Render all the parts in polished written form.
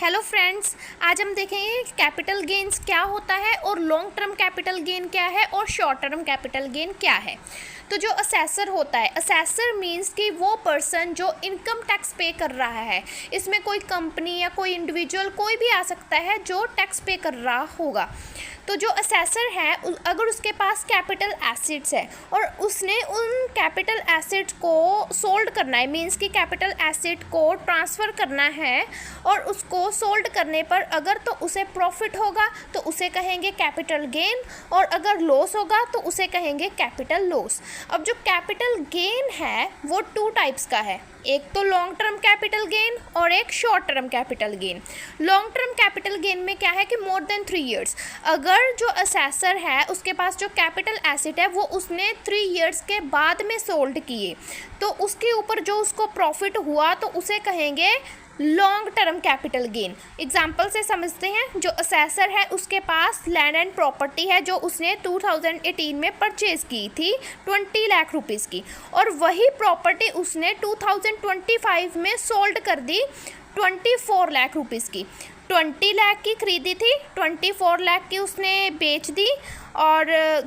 Hello friends, आज हम देखेंगे कैपिटल गेन्स क्या होता है और लॉन्ग टर्म कैपिटल गेन क्या है और शॉर्ट टर्म कैपिटल गेन क्या है। तो जो असेसर होता है, असेसर मींस कि वो पर्सन जो इनकम टैक्स पे कर रहा है। इसमें कोई कंपनी या कोई इंडिविजुअल कोई भी आ सकता है जो टैक्स पे कर रहा होगा। तो जो असेसर है, अगर उसके पास कैपिटल एसेट्स है और उसने उन कैपिटल एसेट्स को सोल्ड करना है, मींस कि कैपिटल एसेट को ट्रांसफ़र करना है और उसको सोल्ड करने पर अगर तो उसे प्रॉफिट होगा तो उसे कहेंगे कैपिटल गेन, और अगर लॉस होगा तो उसे कहेंगे कैपिटल लॉस। अब जो कैपिटल गेन है वो टू टाइप्स का है, एक तो लॉन्ग टर्म कैपिटल गेन और एक short term capital gain. Long term capital gain में क्या है कि मोर देन 3 ईयर्स, अगर जो असेसर है उसके पास जो कैपिटल एसेट है वो उसने 3 ईयर्स के बाद में सोल्ड किए तो उसके ऊपर जो उसको प्रॉफिट हुआ तो उसे कहेंगे long term capital gain. Example से समझते हैं, जो असेसर है उसके पास लैंड एंड प्रॉपर्टी है जो उसने 2018 में परचेज़ की थी 20 लाख रुपीज़ की, और वही प्रॉपर्टी उसने 2025 में सोल्ड कर दी 24 लाख रुपीज़ की। 20 लाख की खरीदी थी, 24 लाख की उसने बेच दी, और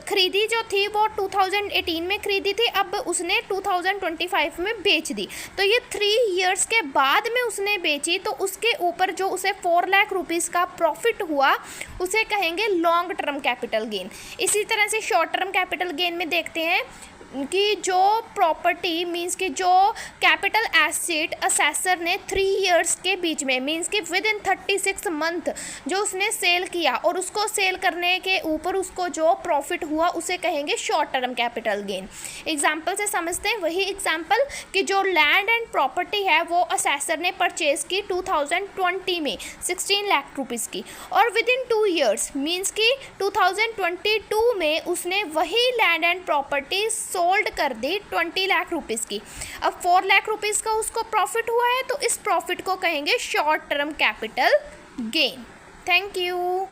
ख़रीदी जो थी वो 2018 में ख़रीदी थी, अब उसने 2025 में बेच दी। तो ये 3 ईयर्स के बाद में उसने बेची तो उसके ऊपर जो उसे 4 लाख रुपीज़ का प्रॉफिट हुआ उसे कहेंगे लॉन्ग टर्म कैपिटल गेन। इसी तरह से शॉर्ट टर्म कैपिटल गेन में देखते हैं कि जो प्रॉपर्टी मींस कि जो कैपिटल एसेट असेसर ने 3 ईयर्स के बीच में मींस कि विद इन 36 मंथ जो उसने सेल किया और उसको सेल करने के ऊपर उसको जो प्रॉफिट हुआ उसे कहेंगे short term capital gain. Example से समझते हैं, वही एग्जांपल कि जो लैंड एंड प्रॉपर्टी है वो असेसर ने परचेज़ की 2020 में 16 लाख रुपीज़ की, और विद इन 2 ईयर्स मींस कि 2022 में उसने वही लैंड एंड प्रॉपर्टी सोल्ड कर दी 20 लाख रुपीज़ की। अब 4 लाख रुपीज़ का उसको प्रॉफिट हुआ है तो इस प्रॉफिट को कहेंगे short term capital gain. Thank you.